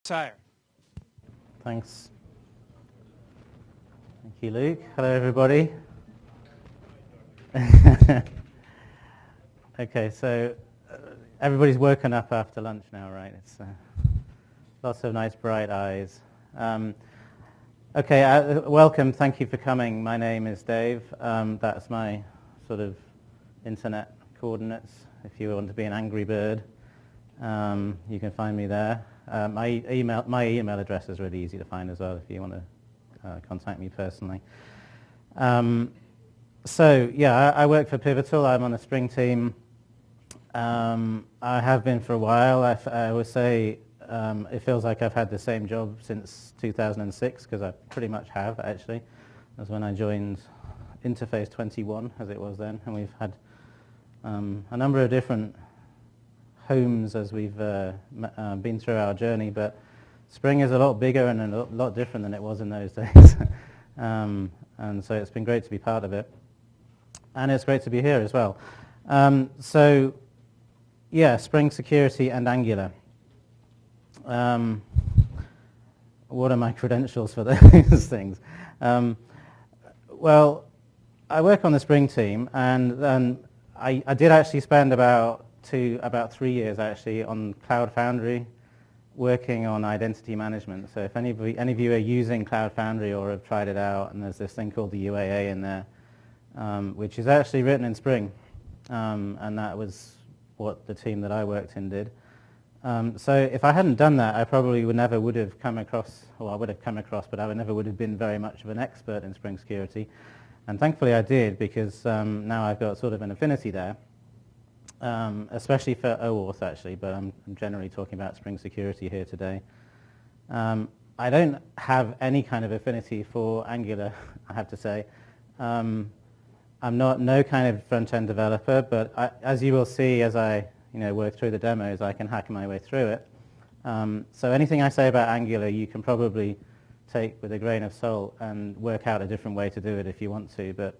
Syer. Thanks. Thank you, Luke. Hello, everybody. Okay, so everybody's woken up after lunch now, right? It's lots of nice bright eyes. Okay, welcome. Thank you for coming. My name is Dave. That's my sort of internet coordinates. If you want to be an angry bird, you can find me there. My email address is really easy to find as well if you want to contact me personally. So yeah, I work for Pivotal. I'm on the Spring team. I have been for a while. I would say it feels like I've had the same job since 2006 because I pretty much have actually. That's when I joined Interface 21 as it was then, and we've had a number of different homes as we've been through our journey, but Spring is a lot bigger and a lot different than it was in those days. And so it's been great to be part of it. And it's great to be here as well. So yeah, Spring Security and Angular. What are my credentials for those things? Well, I work on the Spring team, and I did actually spend about 3 years actually on Cloud Foundry, working on identity management. So if any of you are using Cloud Foundry or have tried it out, and there's this thing called the UAA in there, which is actually written in Spring, and that was what the team that I worked in did. So if I hadn't done that, I probably would have come across, or I would have come across, but I never would have been very much of an expert in Spring Security. And thankfully I did, because now I've got sort of an affinity there. Especially for OAuth actually, but I'm generally talking about Spring Security here today. I don't have any kind of affinity for Angular, I have to say. I'm no kind of front-end developer, but as you will see as I work through the demos, I can hack my way through it. So anything I say about Angular, you can probably take with a grain of salt and work out a different way to do it if you want to. But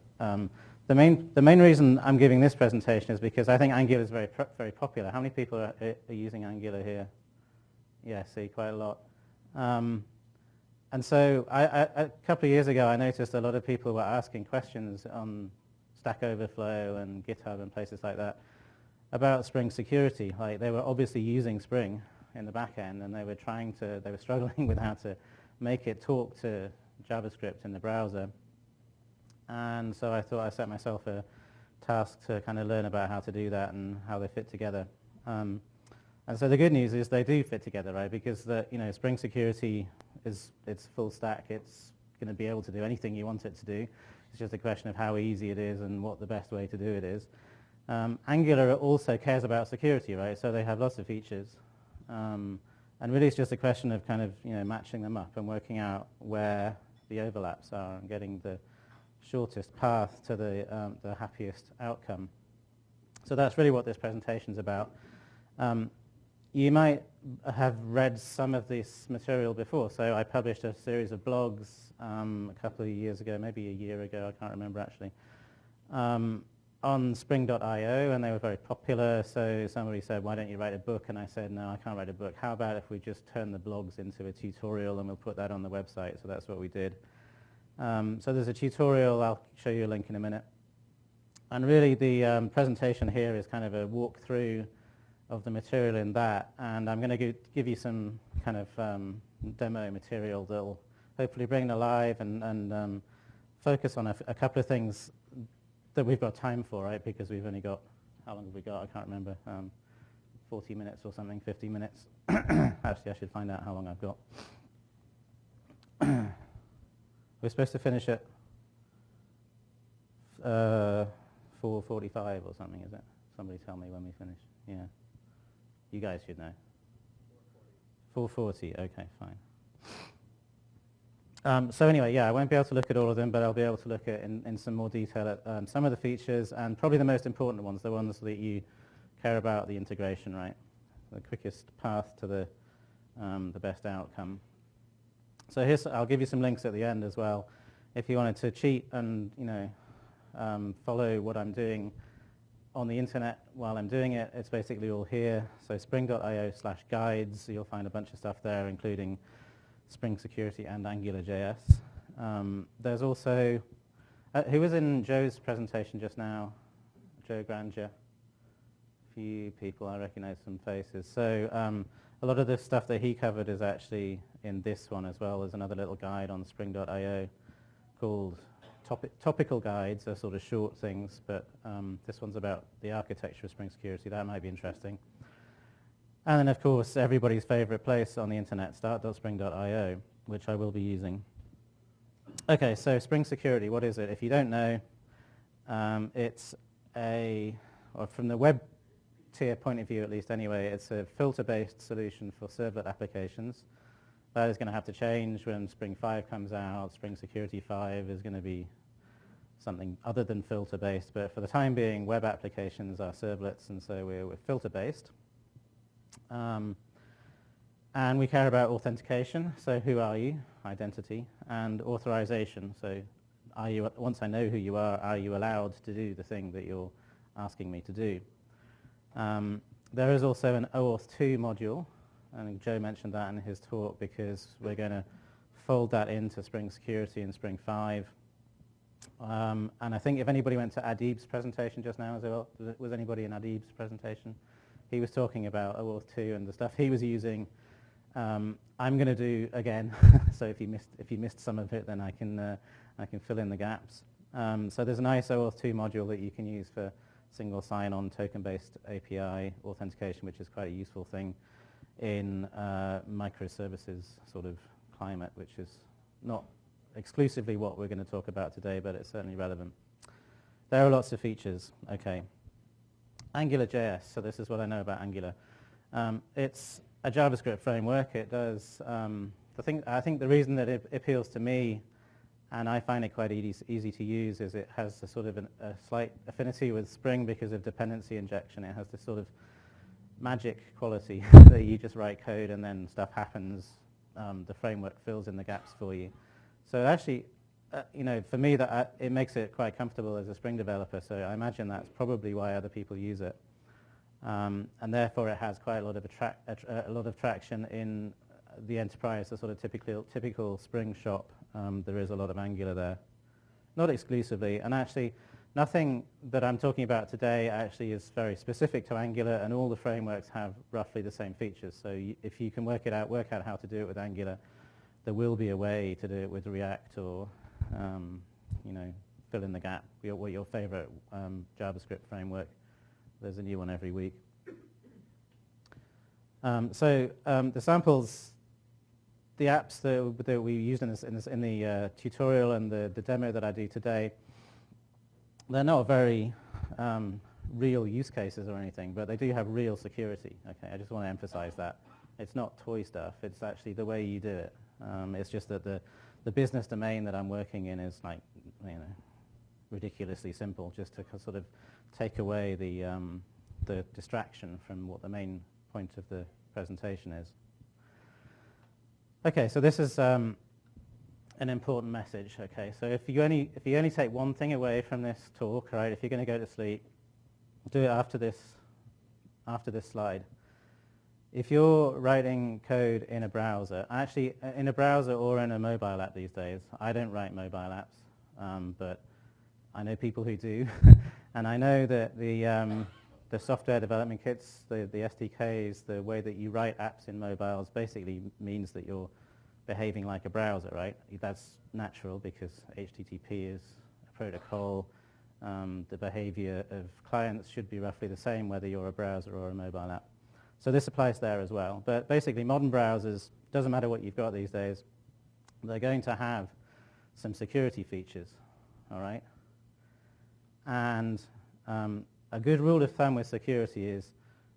the main reason I'm giving this presentation is because I think Angular is very popular. How many people are using Angular here? Yeah, see, quite a lot. And so a couple of years ago, I noticed a lot of people were asking questions on Stack Overflow and GitHub and places like that about Spring Security. Like, they were obviously using Spring in the back end, and they were struggling with how to make it talk to JavaScript in the browser. And so I thought I set myself a task to kind of learn about how to do that and how they fit together. And so the good news is they do fit together, right? Because Spring Security it's full stack. It's going to be able to do anything you want it to do. It's just a question of how easy it is and what the best way to do it is. Angular also cares about security, right? So they have lots of features. And really it's just a question of kind of matching them up and working out where the overlaps are and getting the shortest path to the happiest outcome. So that's really what this presentation is about. You might have read some of this material before. So I published a series of blogs a couple of years ago, maybe a year ago, I can't remember actually, on spring.io, and they were very popular. So somebody said, why don't you write a book? And I said, no, I can't write a book. How about if we just turn the blogs into a tutorial and we'll put that on the website? So that's what we did. So there's a tutorial, I'll show you a link in a minute. And really the presentation here is kind of a walkthrough of the material in that, and I'm going to give you some kind of demo material that will hopefully bring it alive and focus on a couple of things that we've got time for, right? Because we've only got, how long have we got? I can't remember, 40 minutes or something, 50 minutes. Actually, I should find out how long I've got. We're supposed to finish at 4:45 or something, is it? Somebody tell me when we finish. Yeah. You guys should know. 4:40, okay, fine. So anyway, yeah, I won't be able to look at all of them, but I'll be able to look at in some more detail at some of the features, and probably the most important ones, the ones that you care about, the integration, right? The quickest path to the best outcome. So I'll give you some links at the end as well. If you wanted to cheat and follow what I'm doing, on the internet while I'm doing it. It's basically all here. So spring.io/guides, you'll find a bunch of stuff there, including Spring Security and AngularJS. There's also, who was in Joe's presentation just now? Joe Granger. A few people, I recognize some faces. So a lot of the stuff that he covered is actually in this one as well. There's another little guide on spring.io called Topical Guides. They're sort of short things, but this one's about the architecture of Spring Security. That might be interesting. And then, of course, everybody's favorite place on the internet, start.spring.io, which I will be using. Okay, so Spring Security, what is it? If you don't know, it's or from the web tier point of view at least anyway, it's a filter-based solution for servlet applications. That is going to have to change when Spring 5 comes out. Spring Security 5 is going to be something other than filter-based, but for the time being, web applications are servlets, and so we're filter-based. And we care about authentication, so who are you, identity, and authorization, so once I know who you are you allowed to do the thing that you're asking me to do? There is also an OAuth 2 module, and Joe mentioned that in his talk because we're going to fold that into Spring Security in Spring 5. And I think if anybody went to Adib's presentation just now as well, was anybody in Adib's presentation? He was talking about OAuth 2 and the stuff he was using. I'm going to do again, so if you missed some of it, then I can fill in the gaps. So there's a nice OAuth 2 module that you can use for single sign-on token-based API authentication, which is quite a useful thing in microservices sort of climate, which is not exclusively what we're going to talk about today, but it's certainly relevant. There are lots of features. Okay. AngularJS, so this is what I know about Angular. It's a JavaScript framework. It does, I think the reason that it appeals to me, and I find it quite easy to use, is it has a sort of a slight affinity with Spring because of dependency injection. It has this sort of magic quality that you just write code and then stuff happens. The framework fills in the gaps for you. So actually, for me, it makes it quite comfortable as a Spring developer, so I imagine that's probably why other people use it. And therefore, it has quite a lot of traction in the enterprise, the sort of typical Spring shop. There is a lot of Angular there. Not exclusively, and actually, nothing that I'm talking about today actually is very specific to Angular, and all the frameworks have roughly the same features. So if you can work out how to do it with Angular, there will be a way to do it with React or, fill in the gap. What your favorite JavaScript framework. There's a new one every week. The samples, the apps that we used in the tutorial and the demo that I do today, they're not very real use cases or anything, but they do have real security. Okay, I just want to emphasize that. It's not toy stuff. It's actually the way you do it. It's just that the business domain that I'm working in is ridiculously simple, just to sort of take away the distraction from what the main point of the presentation is. Okay, so this is an important message. Okay, so if you only take one thing away from this talk, right? If you're going to go to sleep, do it after this slide. If you're writing code in a browser, actually in a browser or in a mobile app these days, I don't write mobile apps, but I know people who do, and I know that the software development kits, the SDKs, the way that you write apps in mobiles basically means that you're behaving like a browser, right? That's natural because HTTP is a protocol. The behavior of clients should be roughly the same whether you're a browser or a mobile app. So this applies there as well. But basically modern browsers, doesn't matter what you've got these days, they're going to have some security features, all right? And a good rule of thumb with security is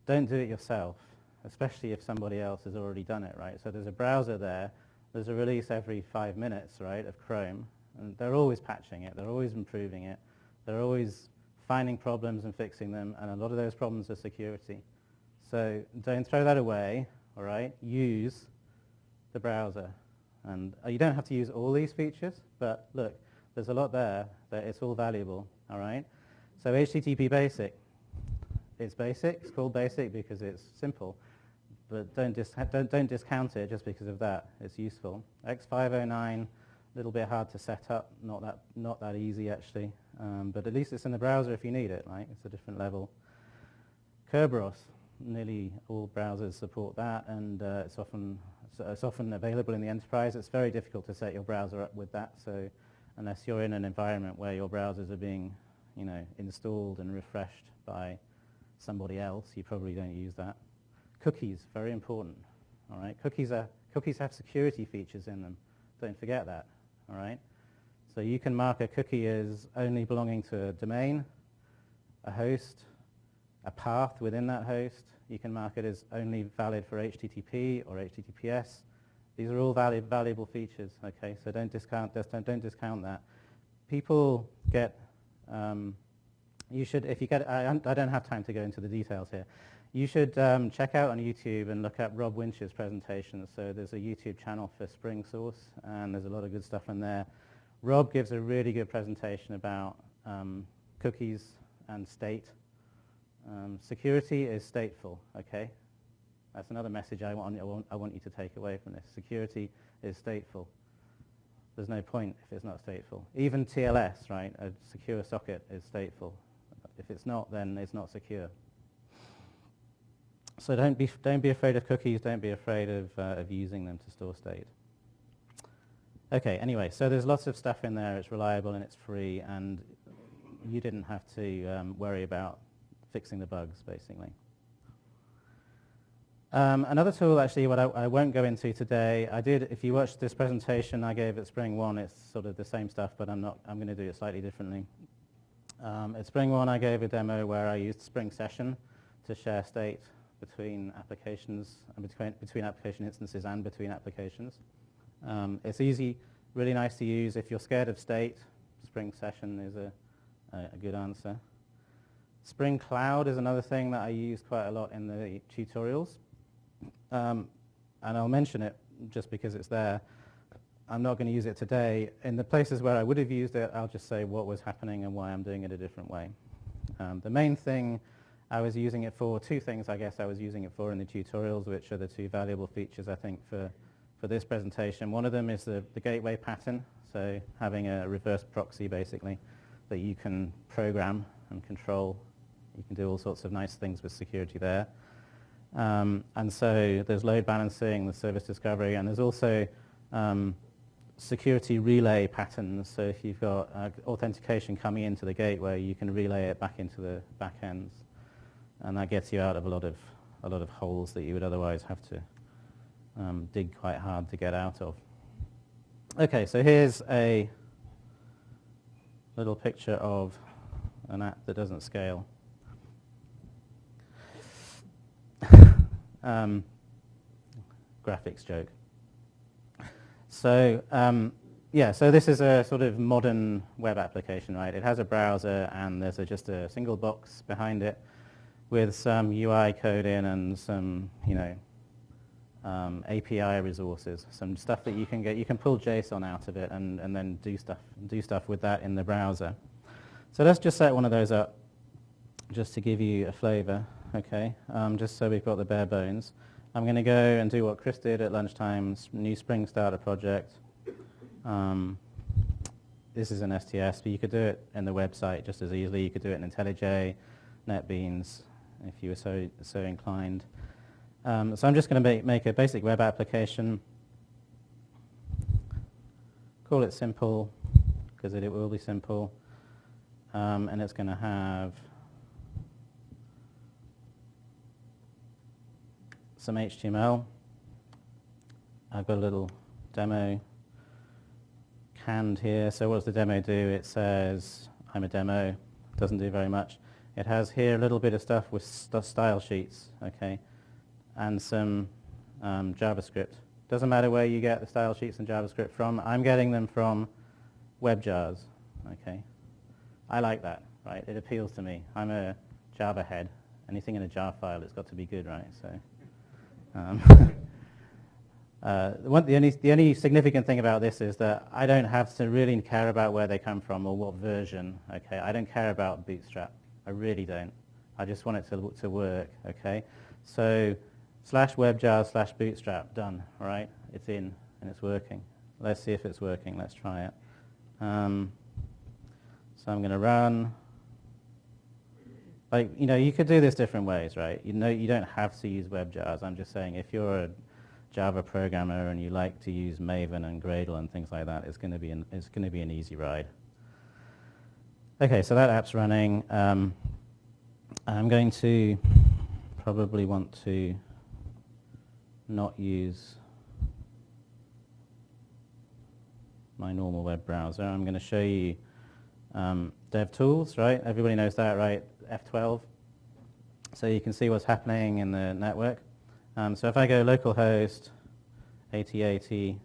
don't do it yourself, especially if somebody else has already done it, right? So there's a browser there, there's a release every 5 minutes, right, of Chrome, and they're always patching it, they're always improving it, they're always finding problems and fixing them, and a lot of those problems are security. So don't throw that away, all right? Use the browser. And you don't have to use all these features, but look, there's a lot there that it's all valuable, all right? So HTTP basic, it's basic. It's called basic because it's simple. But don't discount it just because of that. It's useful. X509, a little bit hard to set up. Not that easy actually. But at least it's in the browser if you need it. Right? It's a different level. Kerberos. Nearly all browsers support that, and it's often available in the enterprise. It's very difficult to set your browser up with that. So unless you're in an environment where your browsers are being, installed and refreshed by somebody else, you probably don't use that. Cookies, very important. All right, cookies have security features in them. Don't forget that. All right, so you can mark a cookie as only belonging to a domain, a host, a path within that host. You can mark it as only valid for HTTP or HTTPS. These are all valuable features. Okay, so don't discount that. People get. You should, if you get. I don't have time to go into the details here. You should check out on YouTube and look at Rob Winch's presentation. So there's a YouTube channel for Spring Source, and there's a lot of good stuff in there. Rob gives a really good presentation about cookies and state. Security is stateful, okay? That's another message I want you to take away from this. Security is stateful. There's no point if it's not stateful. Even TLS, right, a secure socket is stateful. If it's not, then it's not secure. So don't be afraid of cookies. Don't be afraid of using them to store state. Okay, anyway, so there's lots of stuff in there. It's reliable and it's free, and you didn't have to worry about fixing the bugs, basically. Another tool, actually, what I won't go into today, if you watched this presentation I gave at Spring 1, it's sort of the same stuff, but I'm going to do it slightly differently. At Spring 1, I gave a demo where I used Spring Session to share state between applications, and between application instances and between applications. It's easy, really nice to use. If you're scared of state, Spring Session is a good answer. Spring Cloud is another thing that I use quite a lot in the tutorials. And I'll mention it just because it's there. I'm not going to use it today. In the places where I would have used it, I'll just say what was happening and why I'm doing it a different way. The main thing I was using it for, two things I guess I was using it for in the tutorials, which are the two valuable features I think for this presentation. One of them is the gateway pattern, so having a reverse proxy basically that you can program and control. You can do all sorts of nice things with security there. And so there's load balancing, the service discovery, and there's also security relay patterns. So if you've got authentication coming into the gateway, you can relay it back into the back ends, and that gets you out of a lot of holes that you would otherwise have to dig quite hard to get out of. Okay, so here's a little picture of an app that doesn't scale. Graphics joke. So so this is a sort of modern web application, right? It has a browser and there's just a single box behind it with some UI code in and some API resources, some stuff that you can get. You can pull JSON out of it and then do stuff with that in the browser. So let's just set one of those up just to give you a flavor. Okay, just so we've got the bare bones. I'm going to go and do what Chris did at lunchtime, new Spring Starter project. This is an STS, but you could do it in the website just as easily. You could do it in IntelliJ, NetBeans, if you were so inclined. So I'm just going to make a basic web application. Call it simple, because it will be simple. And it's going to have some HTML. I've got a little demo canned here. So what does the demo do? It says, I'm a demo. Doesn't do very much. It has here a little bit of stuff with style sheets, okay, and some JavaScript. Doesn't matter where you get the style sheets and JavaScript from. I'm getting them from WebJars, okay. I like that, right? It appeals to me. I'm a Java head. Anything in a jar file, it's got to be good, right? So. The only significant thing about this is that I don't have to really care about where they come from or what version. Okay, I don't care about Bootstrap. I really don't. I just want it to work, okay? So /webjar/bootstrap, done, all right? It's in and it's working. Let's see if it's working. Let's try it. So I'm going to run. Like, you could do this different ways, right? You don't have to use WebJars. I'm just saying if you're a Java programmer and you like to use Maven and Gradle and things like that, it's going to be an easy ride. Okay, so that app's running. I'm going to probably want to not use my normal web browser. I'm going to show you DevTools, right? Everybody knows that, right? F12. So you can see what's happening in the network. So if I go localhost 8080,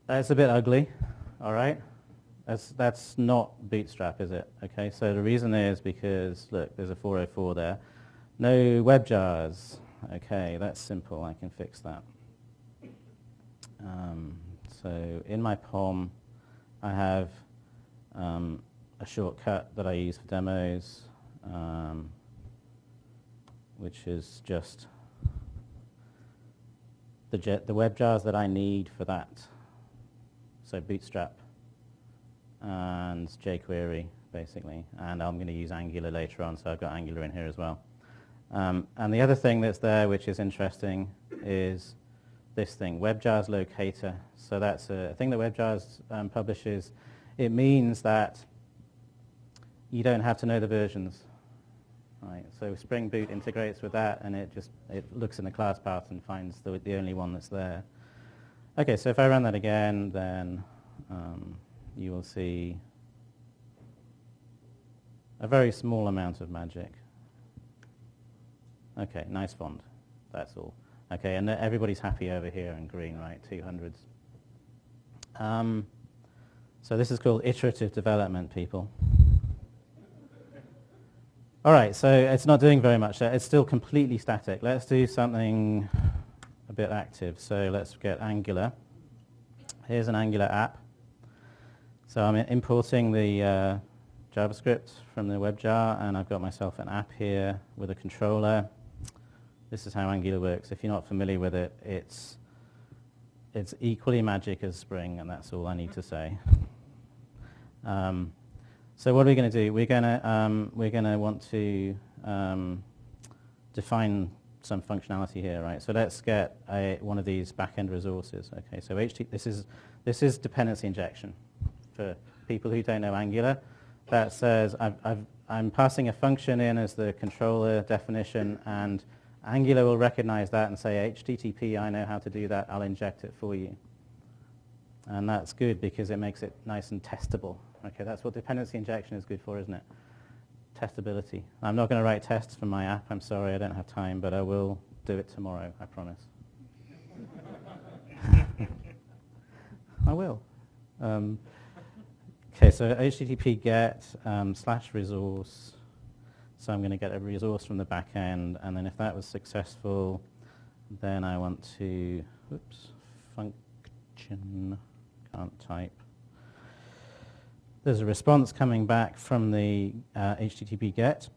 that's a bit ugly, all right? That's not Bootstrap, is it? Okay, so the reason is because, look, there's a 404 there. No WebJars. Okay, that's simple. I can fix that. So in my POM, I have a shortcut that I use for demos, which is just the WebJars that I need for that. So Bootstrap and jQuery, basically. And I'm going to use Angular later on, so I've got Angular in here as well. And the other thing that's there, which is interesting, is this thing, WebJars Locator. So that's a thing that WebJars publishes. It means that you don't have to know the versions. Right, so Spring Boot integrates with that, and it looks in the class path and finds the only one that's there. Okay, so if I run that again, then you will see a very small amount of magic. Okay, nice font. That's all. Okay, and everybody's happy over here in green, right? 200s. So this is called iterative development, people. All right, so it's not doing very much there. It's still completely static. Let's do something a bit active. So let's get Angular. Here's an Angular app. So I'm importing the JavaScript from the WebJar, and I've got myself an app here with a controller. This is how Angular works. If you're not familiar with it, it's equally magic as Spring, and that's all I need to say. So what are we going to do? We're going to want to define some functionality here, right? So let's get one of these back-end resources. Okay, so this is dependency injection for people who don't know Angular. That says I'm passing a function in as the controller definition, and Angular will recognize that and say, HTTP, I know how to do that, I'll inject it for you. And that's good because it makes it nice and testable. Okay, that's what dependency injection is good for, isn't it? Testability. I'm not going to write tests for my app, I'm sorry, I don't have time, but I will do it tomorrow, I promise. I will. Okay, so HTTP get /resource. So I'm going to get a resource from the back end, and then if that was successful, then I want to, function, can't type. There's a response coming back from the HTTP get,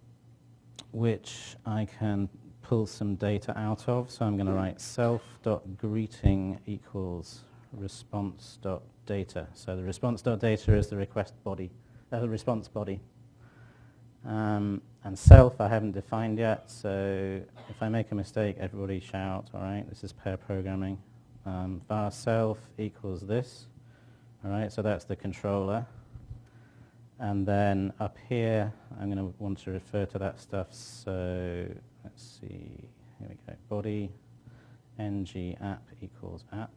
which I can pull some data out of. So I'm going to write self.greeting equals response.data. So the response.data is the request body, the response body. And self I haven't defined yet, so if I make a mistake, everybody shout, all right? This is pair programming. Var self equals this, all right? So that's the controller. And then up here, I'm going to want to refer to that stuff, so let's see, here we go. Body ng app equals app.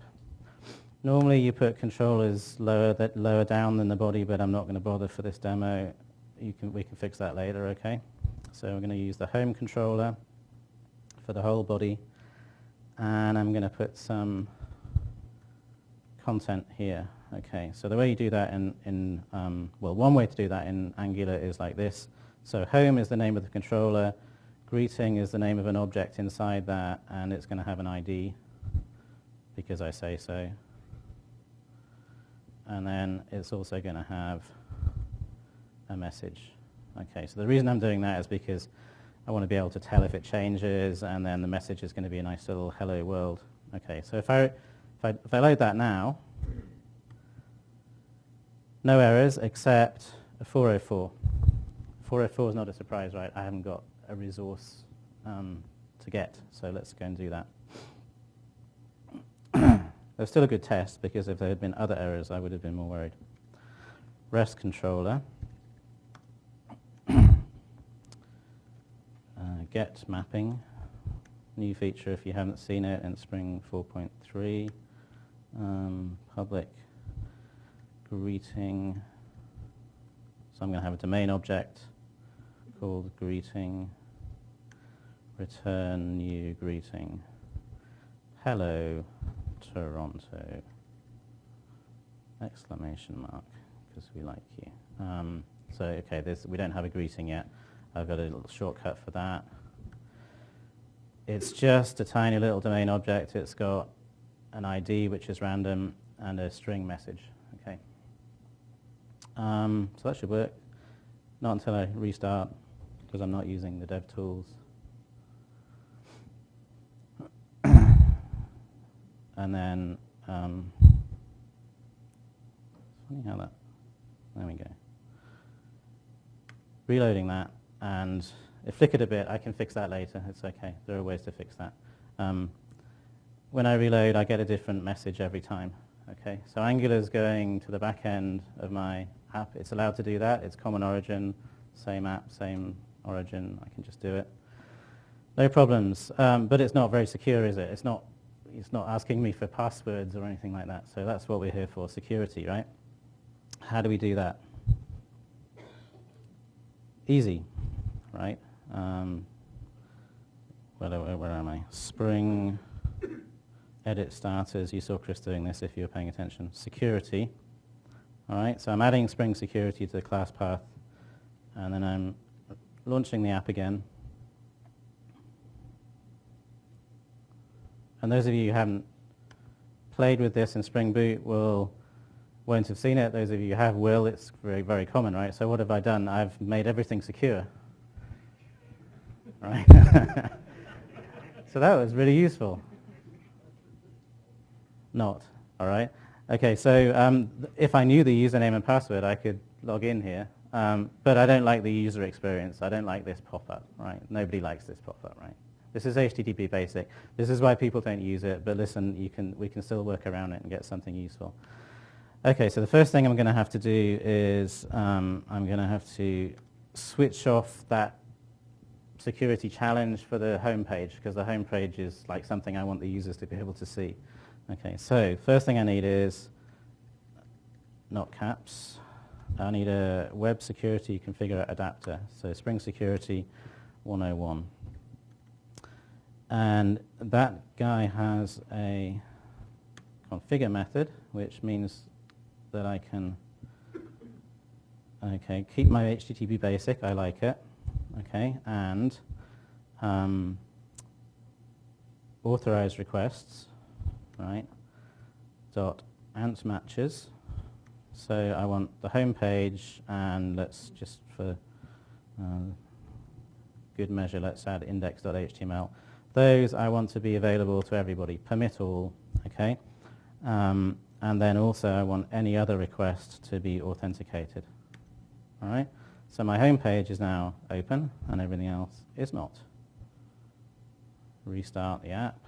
Normally you put controllers lower down than the body, but I'm not going to bother for this demo. We can fix that later, okay? So we're going to use the home controller for the whole body, and I'm going to put some content here. Okay, so the way you do that well, one way to do that in Angular is like this. So home is the name of the controller, greeting is the name of an object inside that, and it's going to have an ID because I say so. And then it's also going to have a message. Okay, so the reason I'm doing that is because I want to be able to tell if it changes, and then the message is going to be a nice little hello world. Okay, so if I load that now, no errors except a 404. 404 is not a surprise, right? I haven't got a resource to get, so let's go and do that. There's still a good test, because if there had been other errors, I would have been more worried. REST controller. Get mapping. New feature if you haven't seen it in Spring 4.3. Public greeting. So I'm going to have a domain object called greeting. Return new greeting. Hello, Toronto. Exclamation mark, because we like you. So okay, we don't have a greeting yet. I've got a little shortcut for that. It's just a tiny little domain object. It's got an ID, which is random, and a string message. Okay. So that should work. Not until I restart, because I'm not using the dev tools. And then, it's funny how that, there we go. Reloading that, and it flickered a bit. I can fix that later. It's okay. There are ways to fix that. When I reload, I get a different message every time. Okay, so Angular's going to the back end of my app. It's allowed to do that. It's common origin, same app, same origin. I can just do it. No problems. But it's not very secure, is it? It's not asking me for passwords or anything like that. So that's what we're here for, security, right? How do we do that? Easy, right? Where am I? Spring, edit starters. You saw Chris doing this if you were paying attention. Security. All right, so I'm adding Spring Security to the class path, and then I'm launching the app again. And those of you who haven't played with this in Spring Boot won't have seen it. Those of you who have will. It's very, very common, right? So what have I done? I've made everything secure. Right? So that was really useful. Not, all right? Okay, so if I knew the username and password, I could log in here. But I don't like the user experience. I don't like this pop-up, right? Nobody likes this pop-up, right? This is HTTP basic. This is why people don't use it. But listen, we can still work around it and get something useful. Okay, so the first thing I'm going to have to do is I'm going to have to switch off that security challenge for the home page, because the home page is like something I want the users to be able to see. Okay, so first thing I need is, not caps, I need a web security configure adapter. So Spring Security 101. And that guy has a configure method, which means that I can, okay, keep my HTTP basic, I like it, okay, and authorize requests, right, dot ant matches. So I want the home page, and let's just for good measure, let's add index.html. Those I want to be available to everybody, permit all, okay? And then also I want any other request to be authenticated, all right? So my home page is now open, and everything else is not. Restart the app.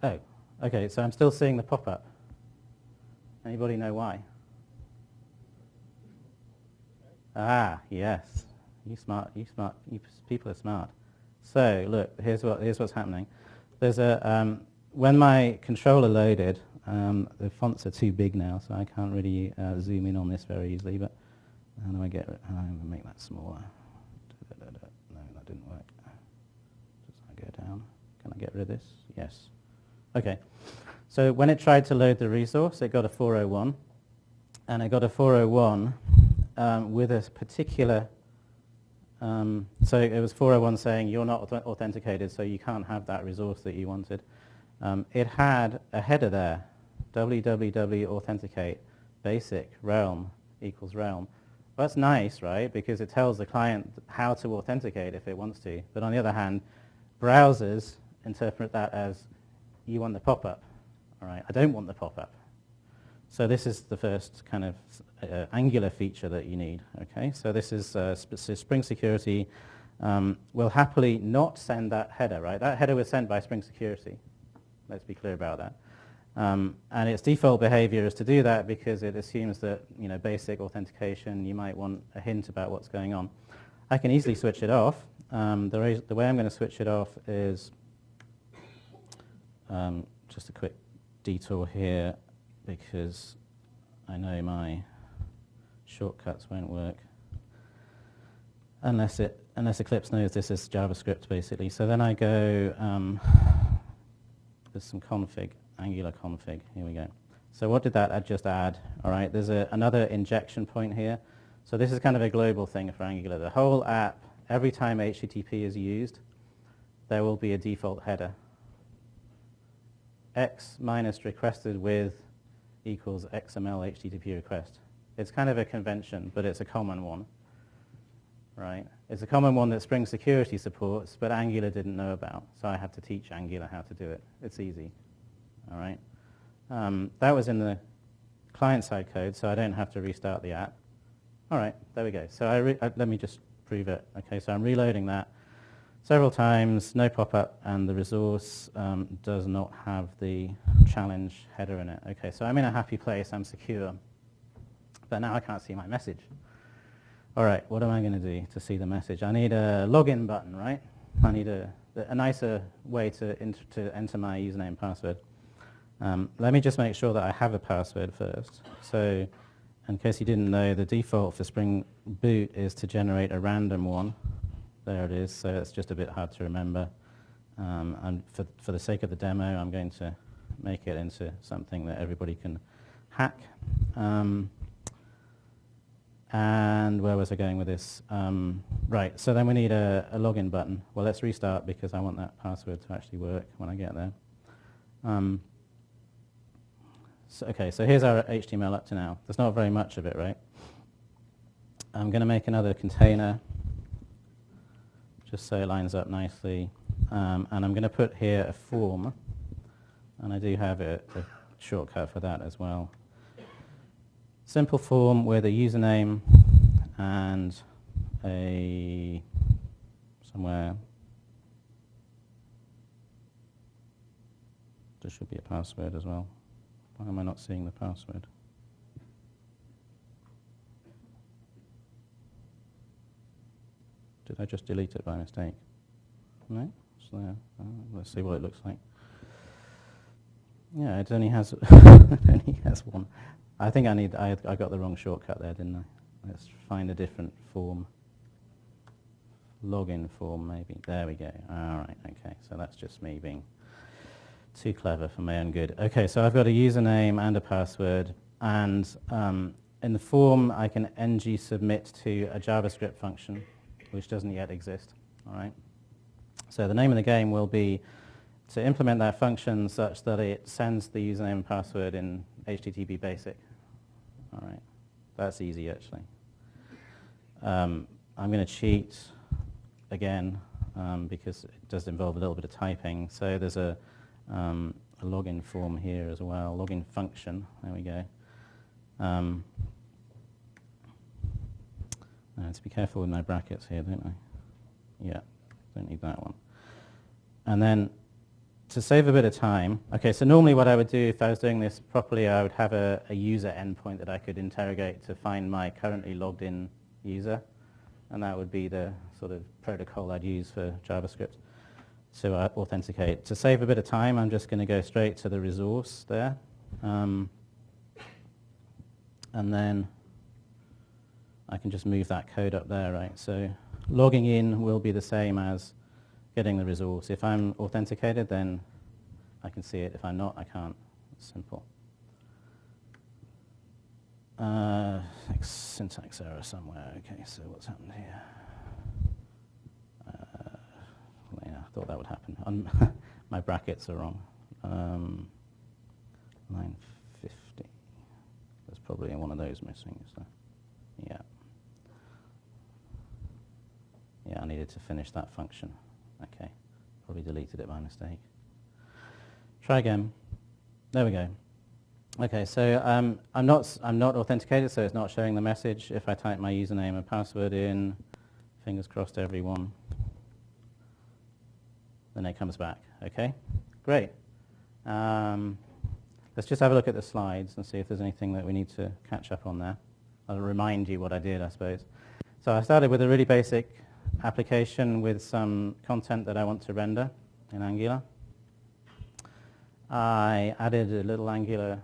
Oh, okay, so I'm still seeing the pop-up. Anybody know why? Ah, yes. You people are smart. So look, here's what's happening. There's a when my controller loaded, the fonts are too big now, so I can't really zoom in on this very easily. But how do I make that smaller? No, that didn't work. Does I go down? Can I get rid of this? Yes. Okay. So when it tried to load the resource, it got a 401, and it got a 401 with a particular. So it was 401 saying you're not authenticated, so you can't have that resource that you wanted. It had a header there, www authenticate basic realm equals realm. Well, that's nice, right? Because it tells the client how to authenticate if it wants to. But on the other hand, browsers interpret that as you want the pop-up. All right, I don't want the pop-up. So this is the first kind of Angular feature that you need. Okay, so this is Spring Security will happily not send that header, right? That header was sent by Spring Security. Let's be clear about that. And its default behavior is to do that because it assumes that, you know, basic authentication, you might want a hint about what's going on. I can easily switch it off. The way I'm going to switch it off is just a quick detour here because I know my shortcuts won't work unless Eclipse knows this is JavaScript basically. So then I go, there's some config. Angular config, here we go. So what did that just add? All right, there's another injection point here. So this is kind of a global thing for Angular. The whole app, every time HTTP is used, there will be a default header. X minus requested with equals XML HTTP request. It's kind of a convention, but it's a common one, right? It's a common one that Spring Security supports, but Angular didn't know about. So I have to teach Angular how to do it. It's easy. All right. That was in the client-side code, so I don't have to restart the app. All right, there we go. So let me just prove it. Okay, so I'm reloading that several times, no pop-up, and the resource does not have the challenge header in it. Okay, so I'm in a happy place, I'm secure, but now I can't see my message. All right, what am I going to do to see the message? I need a login button, right? I need a nicer way to enter my username and password. Let me just make sure that I have a password first. So, in case you didn't know, the default for Spring Boot is to generate a random one. There it is, so it's just a bit hard to remember. And for the sake of the demo, I'm going to make it into something that everybody can hack. And where was I going with this? Right, so then we need a login button. Well, let's restart because I want that password to actually work when I get there. Okay, so here's our HTML up to now. There's not very much of it, right? I'm going to make another container just so it lines up nicely. And I'm going to put here a form. And I do have a shortcut for that as well. Simple form with a username and somewhere there should be a password as well. Why am I not seeing the password? Did I just delete it by mistake? No, it's there. Let's see what it looks like. Yeah, it only has it only has one. I think I got the wrong shortcut there, didn't I? Let's find a different form. Login form, maybe. There we go. All right, okay. So that's just me being too clever for my own good. Okay, so I've got a username and a password, and in the form I can ng submit to a JavaScript function, which doesn't yet exist. All right. So the name of the game will be to implement that function such that it sends the username and password in HTTP basic. All right, that's easy actually. I'm going to cheat again because it does involve a little bit of typing. So there's a login form here as well, login function. There we go. I have to be careful with my brackets here, don't I? Yeah, don't need that one. And then to save a bit of time, okay, so normally what I would do if I was doing this properly, I would have a user endpoint that I could interrogate to find my currently logged in user, and that would be the sort of protocol I'd use for JavaScript to authenticate. To save a bit of time, I'm just going to go straight to the resource there, and then I can just move that code up there, right? So logging in will be the same as getting the resource. If I'm authenticated, then I can see it. If I'm not, I can't. It's simple. Syntax error somewhere. Okay, so what's happened here? Yeah, I thought that would happen. My brackets are wrong. Line 50. There's probably one of those missing, so yeah. Yeah, I needed to finish that function. Okay, probably deleted it by mistake. Try again. There we go. Okay, so I'm not authenticated, so it's not showing the message. If I type my username and password in, fingers crossed everyone, then it comes back. Okay, great. Let's just have a look at the slides and see if there's anything that we need to catch up on there. I'll remind you what I did, I suppose. So I started with a really basic application with some content that I want to render in Angular. I added a little Angular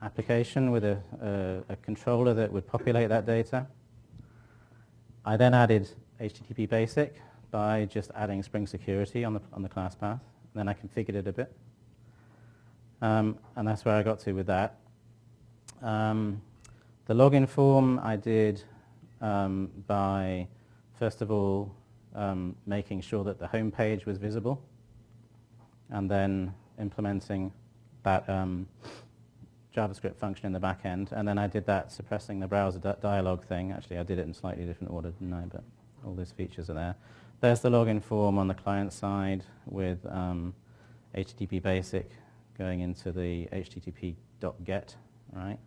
application with a controller that would populate that data. I then added HTTP basic by just adding Spring Security on the class path. Then I configured it a bit. And that's where I got to with that. The login form I did by, first of all, making sure that the home page was visible, and then implementing that JavaScript function in the back end. And then I did that suppressing the browser dialog thing. Actually, I did it in slightly different order, didn't I? But all those features are there. There's the login form on the client side with HTTP basic going into the http.get, right?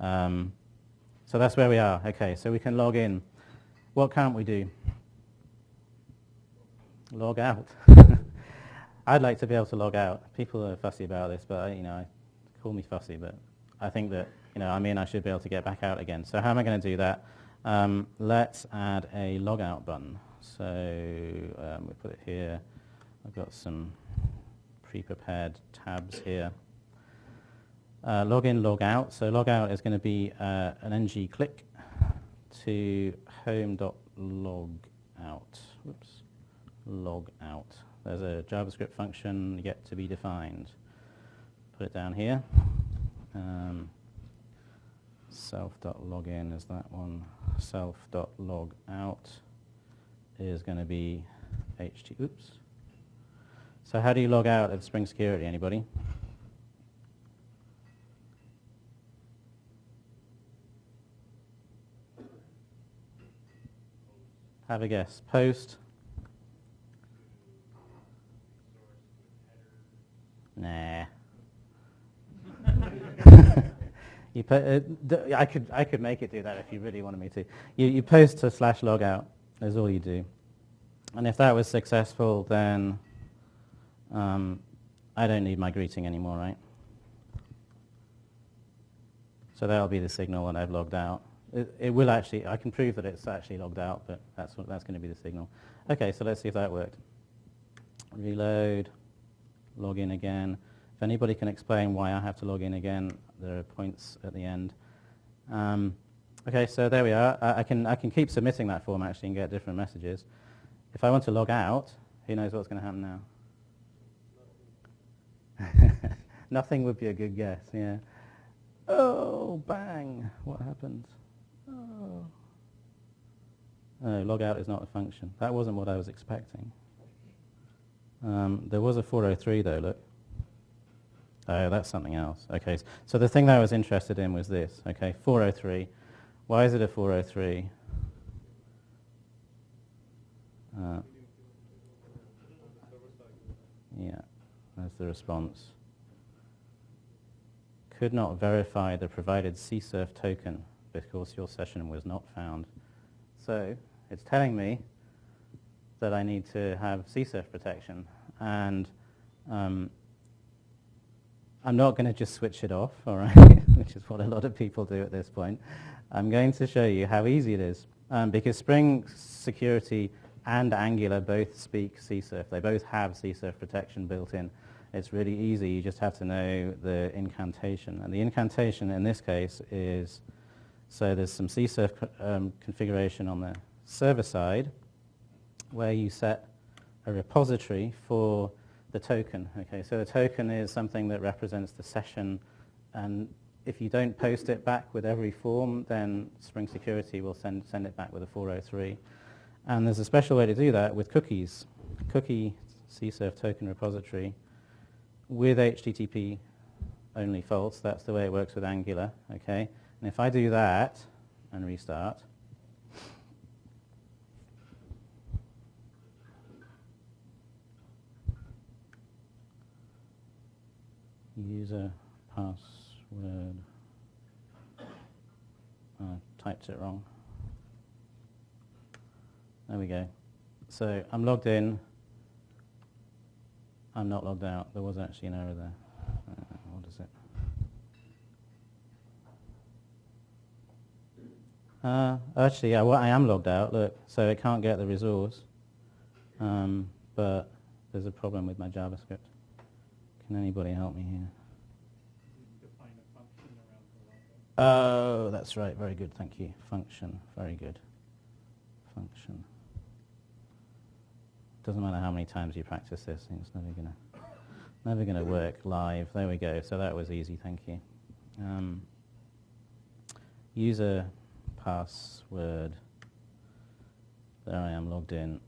So that's where we are. Okay, so we can log in. What can't we do? Log out. I'd like to be able to log out. People are fussy about this, but call me fussy, but I think that I should be able to get back out again. So how am I going to do that? Let's add a logout button. So we put it here. I've got some pre-prepared tabs here. Login, logout. So logout is going to be an ng click to home.logout. Whoops, logout. There's a JavaScript function yet to be defined. Put it down here. Self.login is that one. Self.logout is going to be HT. Oops. So how do you log out of Spring Security? Anybody? Have a guess. Post. Nah. I could make it do that if you really wanted me to. You post to /logout. That's all you do. And if that was successful, then I don't need my greeting anymore, right? So that'll be the signal that I've logged out. It will actually, I can prove that it's actually logged out, but that's going to be the signal. Okay, so let's see if that worked. Reload, log in again. If anybody can explain why I have to log in again, there are points at the end. Okay, so there we are. I can keep submitting that form actually and get different messages. If I want to log out, who knows what's going to happen now? Nothing would be a good guess, yeah. Oh, bang, what happened? Oh. No, logout is not a function. That wasn't what I was expecting. There was a 403 though, look. Oh, that's something else. Okay, so the thing that I was interested in was this. Okay, 403. Why is it a 403? Yeah, that's the response. Could not verify the provided CSRF token because your session was not found. So it's telling me that I need to have CSRF protection, and I'm not going to just switch it off, all right, which is what a lot of people do at this point. I'm going to show you how easy it is, because Spring Security and Angular both speak CSRF. They both have CSRF protection built in. It's really easy. You just have to know the incantation. And the incantation in this case is, so there's some CSRF configuration on the server side where you set a repository for the token. Okay, so the token is something that represents the session, and if you don't post it back with every form, then Spring Security will send it back with a 403. And there's a special way to do that with cookies. Cookie CSRF token repository with HTTP only false. That's the way it works with Angular, okay? And if I do that and restart, user password, typed it wrong. There we go. So I'm logged in. I'm not logged out. There was actually an error there. What is it? Actually, I am logged out. Look, so it can't get the resource. But there's a problem with my JavaScript. Can anybody help me here? Define a function around the logout. Oh, that's right. Very good. Thank you. Function. Very good. Function. Doesn't matter how many times you practice this, it's never gonna work live. There we go. So that was easy. Thank you. User password. There I am logged in.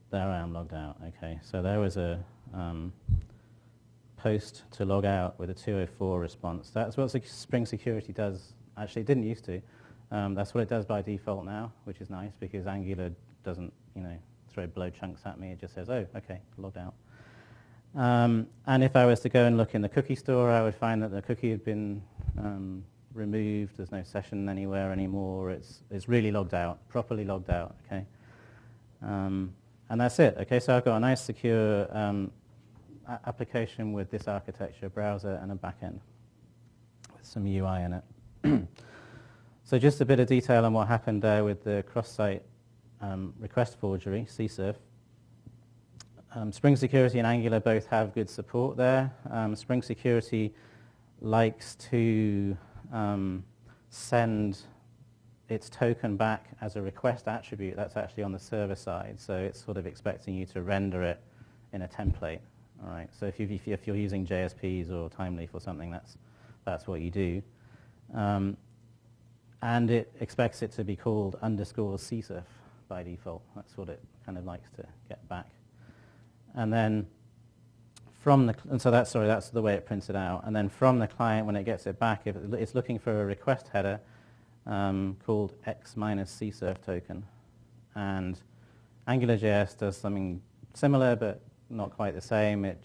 There I am logged out. Okay. So there was a post to log out with a 204 response. That's what Spring Security does. Actually, it didn't used to. That's what it does by default now, which is nice because Angular doesn't, blow chunks at me. It just says, oh, okay, logged out. And if I was to go and look in the cookie store, I would find that the cookie had been removed. There's no session anywhere anymore. It's really logged out, properly logged out. Okay, and that's it. Okay, so I've got a nice secure application with this architecture, browser and a backend with some UI in it. So just a bit of detail on what happened there with the Crosssite request forgery, CSRF. Spring Security and Angular both have good support there. Spring Security likes to send its token back as a request attribute. That's actually on the server side, so it's sort of expecting you to render it in a template. All right. So if you're using JSPs or Timeleaf or something, that's what you do. And it expects it to be called _CSRF by default. That's what it kind of likes to get back. And then so that's the way it prints it out. And then from the client, when it gets it back, if it's looking for a request header called x-csrf token. And AngularJS does something similar, but not quite the same. It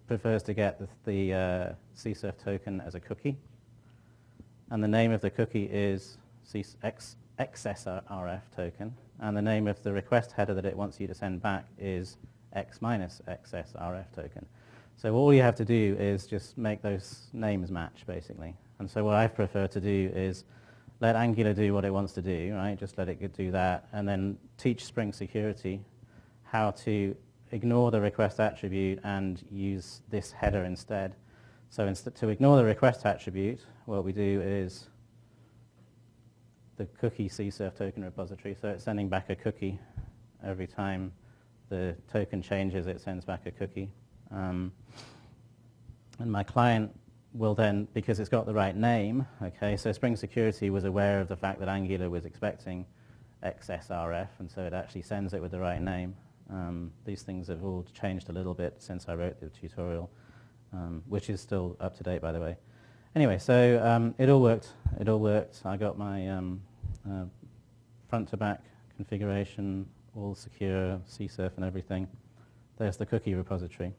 prefers to get the CSRF token as a cookie. And the name of the cookie is XSRF token. And the name of the request header that it wants you to send back is x-XSRF token. So all you have to do is just make those names match, basically. And so what I prefer to do is let Angular do what it wants to do, right? Just let it do that, and then teach Spring Security how to ignore the request attribute and use this header instead. So to ignore the request attribute, what we do is the cookie CSRF token repository. So it's sending back a cookie every time the token changes. It sends back a cookie, and my client will then, because it's got the right name. Okay, so Spring Security was aware of the fact that Angular was expecting XSRF, and so it actually sends it with the right name. These things have all changed a little bit since I wrote the tutorial, which is still up to date, by the way. Anyway, so it all worked. It all worked. I got my front to back configuration, all secure, CSRF and everything. There's the cookie repository.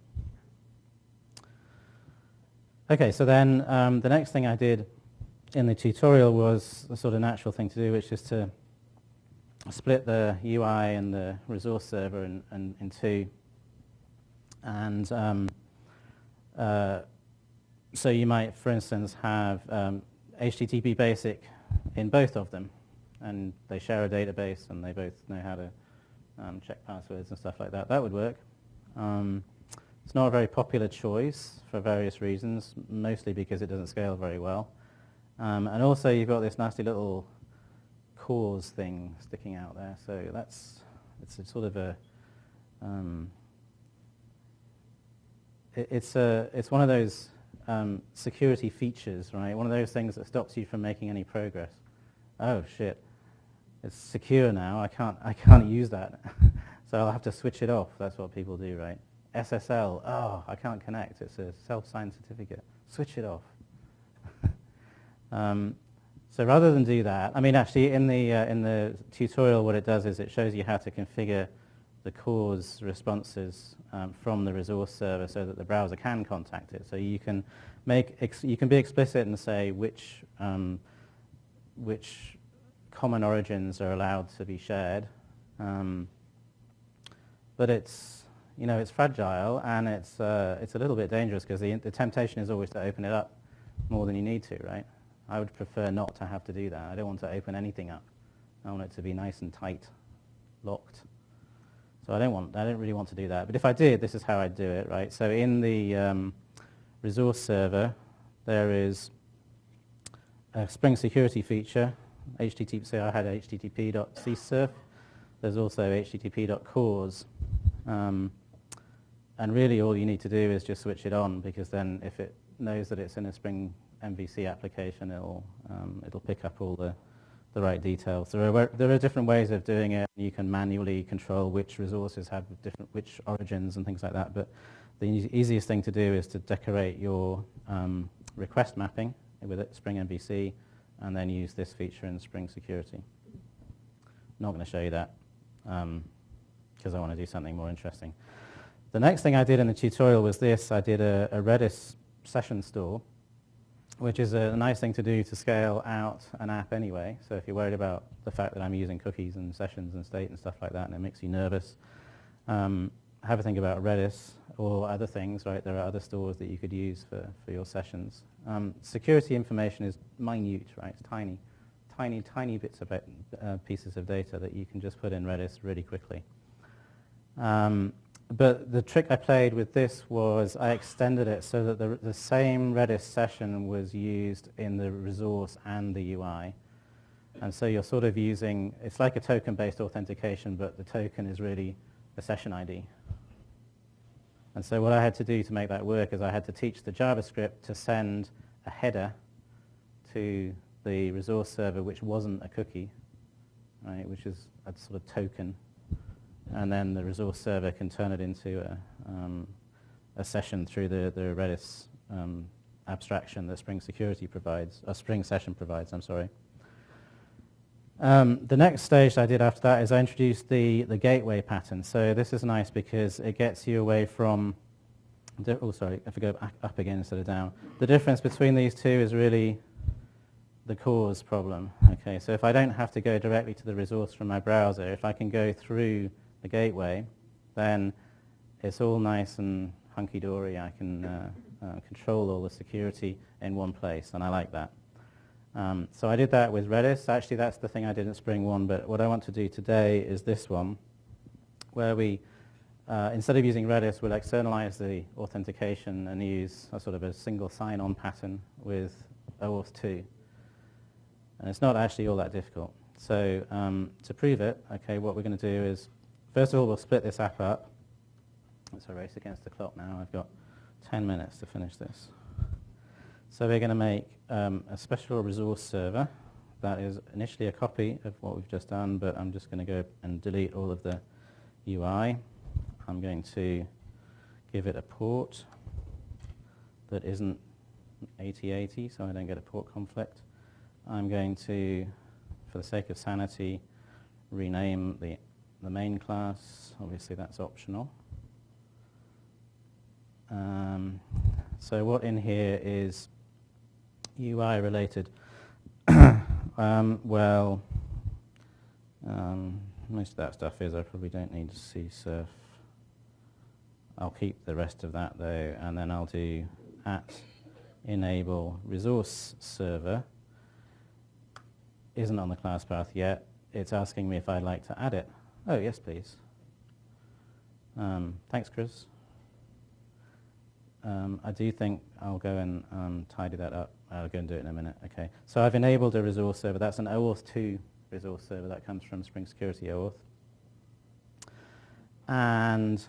Okay, so then the next thing I did in the tutorial was the sort of natural thing to do, which is to split the UI and the resource server in two. And so you might, for instance, have HTTP basic in both of them, and they share a database and they both know how to check passwords and stuff like that. That would work. It's not a very popular choice for various reasons, mostly because it doesn't scale very well. And also you've got this nasty little cause thing sticking out there, so it's a sort of a it's one of those security features, right? One of those things that stops you from making any progress. Oh shit, it's secure now. I can't use that, so I'll have to switch it off. That's what people do, right? SSL, oh, I can't connect. It's a self-signed certificate. Switch it off. So rather than do that, I mean, actually, in the tutorial, what it does is it shows you how to configure the CORS responses from the resource server so that the browser can contact it. So you can you can be explicit and say which common origins are allowed to be shared, but it's fragile and it's a little bit dangerous because the temptation is always to open it up more than you need to, right? I would prefer not to have to do that. I don't want to open anything up. I want it to be nice and tight, locked. So I don't really want to do that. But if I did, this is how I'd do it, right? So in the resource server, there is a Spring security feature. HTTP, so I had http.csurf. There's also http.cors. And really all you need to do is just switch it on, because then if it knows that it's in a Spring MVC application, it'll pick up all the right details. There are different ways of doing it. You can manually control which resources have which origins and things like that. But the easiest thing to do is to decorate your request mapping with Spring MVC, and then use this feature in Spring Security. I'm not going to show you that because I want to do something more interesting. The next thing I did in the tutorial was this. I did a Redis session store, which is a nice thing to do to scale out an app anyway. So if you're worried about the fact that I'm using cookies and sessions and state and stuff like that, and it makes you nervous, have a think about Redis or other things, right? There are other stores that you could use for your sessions. Security information is minute, right? It's tiny bits of pieces of data that you can just put in Redis really quickly. But the trick I played with this was I extended it so that the same Redis session was used in the resource and the UI. And so you're sort of using, it's like a token-based authentication, but the token is really a session ID. And so what I had to do to make that work is I had to teach the JavaScript to send a header to the resource server which wasn't a cookie, right, which is a sort of token. And then the resource server can turn it into a session through the Redis abstraction that Spring Security provides, or Spring Session provides, I'm sorry. The next stage I did after that is I introduced the gateway pattern. So this is nice because it gets you away from, oh sorry, if I go up again instead of down. The difference between these two is really the CORS problem. Okay, so if I don't have to go directly to the resource from my browser, if I can go through the gateway, then it's all nice and hunky-dory. I can control all the security in one place, and I like that. So I did that with Redis. Actually, that's the thing I did in Spring 1, but what I want to do today is this one, where we, instead of using Redis, we'll externalize the authentication and use a sort of a single sign-on pattern with OAuth 2. And it's not actually all that difficult. So to prove it, okay, what we're going to do is, first of all, we'll split this app up. It's a race against the clock now. I've got 10 minutes to finish this. So we're going to make a special resource server that is initially a copy of what we've just done, but I'm just going to go and delete all of the UI. I'm going to give it a port that isn't 8080, so I don't get a port conflict. I'm going to, for the sake of sanity, rename the main class. Obviously that's optional. So what in here is UI related? Most of that stuff is, I probably don't need csurf. I'll keep the rest of that though, and then I'll do @enable resource server. Isn't on the class path yet. It's asking me if I'd like to add it. Oh, yes, please. Thanks, Chris. I do think I'll go and tidy that up. I'll go and do it in a minute. Okay. So I've enabled a resource server. That's an OAuth 2 resource server that comes from Spring Security OAuth. And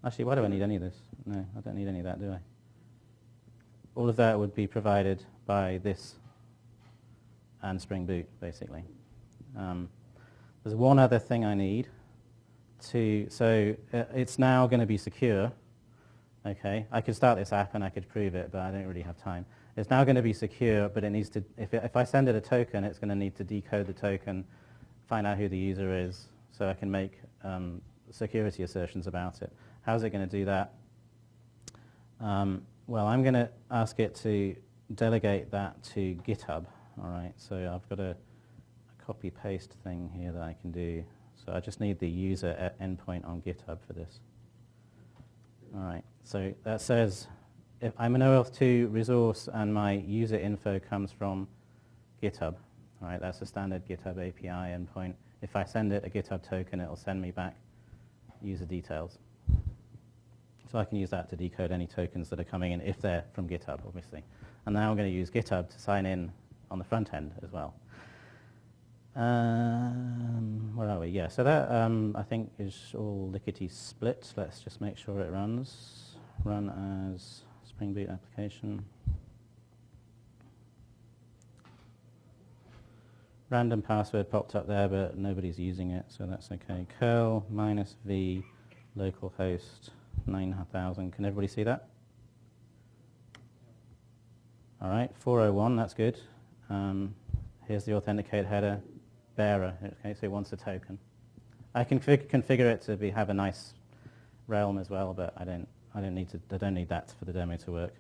actually, why do I need any of this? No, I don't need any of that, do I? All of that would be provided by this and Spring Boot, basically. There's one other thing I need, it's now going to be secure. Okay, I could start this app and I could prove it, but I don't really have time. It's now going to be secure, but it needs to, if I send it a token, it's going to need to decode the token, find out who the user is, so I can make security assertions about it. How's it going to do that? Well, I'm going to ask it to delegate that to GitHub. All right, so I've got a copy-paste thing here that I can do. So I just need the user endpoint on GitHub for this. All right, so that says if I'm an OAuth 2 resource and my user info comes from GitHub. All right, that's a standard GitHub API endpoint. If I send it a GitHub token, it'll send me back user details. So I can use that to decode any tokens that are coming in if they're from GitHub, obviously. And now I'm going to use GitHub to sign in on the front end as well. Where are we? Yeah, so that I think is all lickety-split. Let's just make sure it runs. Run as Spring Boot application. Random password popped up there, but nobody's using it, so that's okay. Curl -v localhost 9000. Can everybody see that? All right, 401, that's good. Here's the authenticate header. Bearer, okay, so it wants a token. I can configure it to have a nice realm as well, but I don't need that for the demo to work.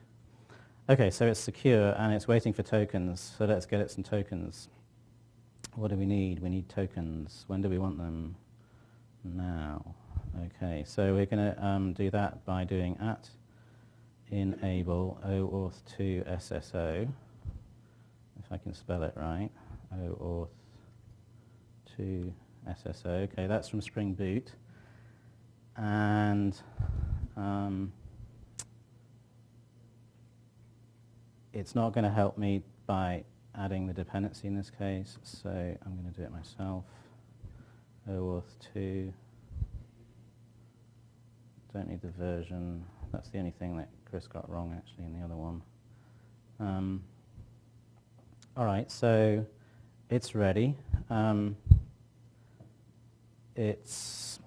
Okay, so it's secure and it's waiting for tokens. So let's get it some tokens. What do we need? We need tokens. When do we want them? Now. Okay, so we're going to do that by doing @enable OAuth 2 SSO. If I can spell it right. OAuth 2 SSO. Okay, that's from Spring Boot. And it's not going to help me by adding the dependency in this case, so I'm going to do it myself. OAuth 2. Don't need the version. That's the only thing that Chris got wrong actually in the other one. All right, so it's ready. It's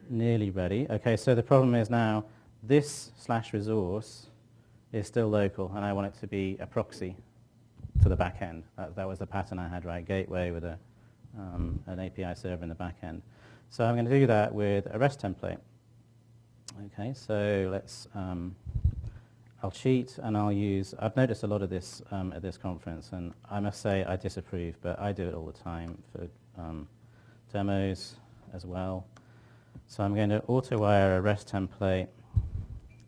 nearly ready. Okay, so the problem is now this /resource is still local, and I want it to be a proxy to the back end. That was the pattern I had, right? Gateway with an API server in the back end. So I'm going to do that with a REST template. Okay, so let's, I'll cheat and I'll use, I've noticed a lot of this at this conference, and I must say I disapprove, but I do it all the time for demos as well. So I'm going to auto-wire a REST template.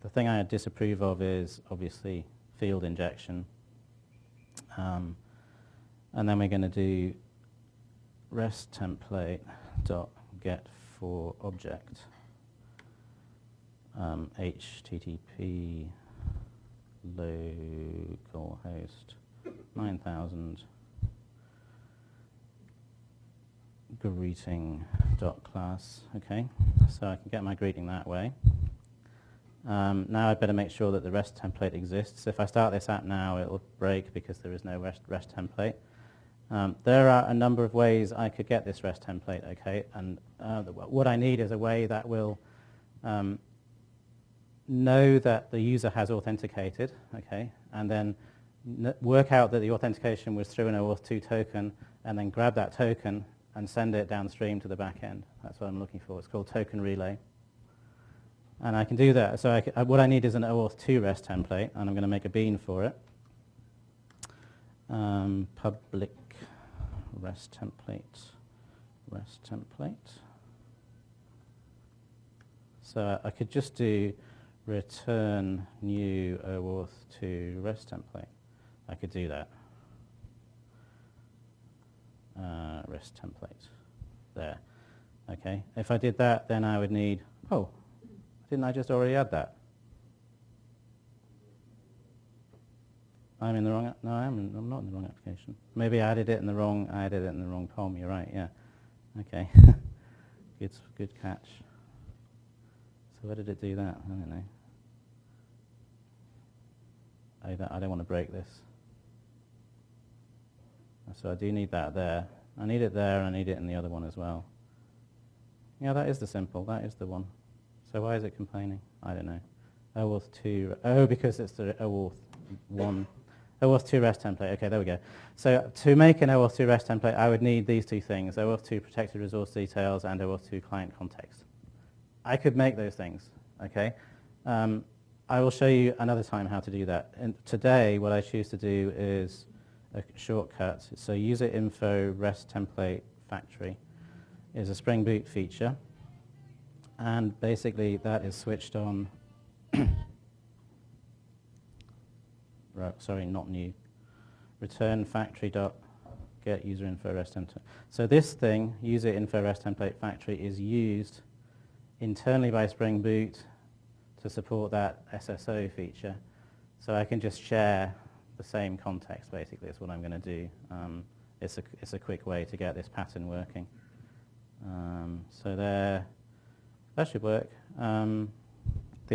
The thing I disapprove of is obviously field injection. And then we're going to do REST template dot get for object HTTP localhost 9000 greeting dot class. Okay, so I can get my greeting that way. Now I'd better make sure that the REST template exists. If I start this app now, it will break because there is no REST template. There are a number of ways I could get this REST template, okay, and what I need is a way that will know that the user has authenticated, okay, and then work out that the authentication was through an OAuth 2 token, and then grab that token and send it downstream to the back end. That's what I'm looking for. It's called token relay. And I can do that. So what I need is an OAuth 2 REST template, and I'm going to make a bean for it. Public REST template. So I could just do return new OAuth 2 REST template. I could do that. REST template. There. Okay. If I did that, then I would need, oh, didn't I just already add that? I'm in the wrong, no, I'm not in the wrong application. Maybe I added it in the wrong POM, you're right, yeah. Okay. Good catch. So where did it do that? I don't know. I don't want to break this. So I do need that there. I need it there, and I need it in the other one as well. Yeah, that is the simple. That is the one. So why is it complaining? I don't know. OAuth 2. Oh, because it's the OAuth 1. OAuth 2 REST template. Okay, there we go. So to make an OAuth 2 REST template, I would need these two things, OAuth 2 protected resource details and OAuth 2 client context. I could make those things, okay? I will show you another time how to do that. And today, what I choose to do is a shortcut. So user info REST template factory is a Spring Boot feature. And basically, that is switched on. Right, sorry, not new. Return factory dot get user info REST template. So this thing, user info REST template factory, is used internally by Spring Boot to support that SSO feature. So I can just share the same context, basically. That's what I'm going to do. It's a quick way to get this pattern working. So there, that should work. The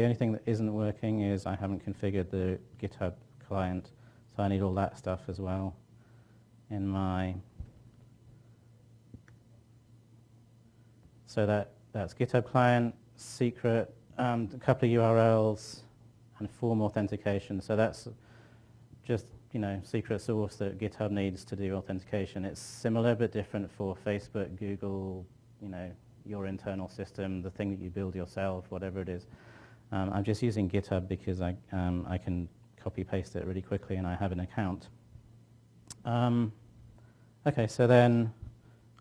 only thing that isn't working is I haven't configured the GitHub client, so I need all that stuff as well in my... So that's GitHub client, secret, a couple of URLs, and form authentication. So that's just, secret source that GitHub needs to do authentication. It's similar but different for Facebook, Google, your internal system, the thing that you build yourself, whatever it is. I'm just using GitHub because I can copy-paste it really quickly and I have an account. Okay, so then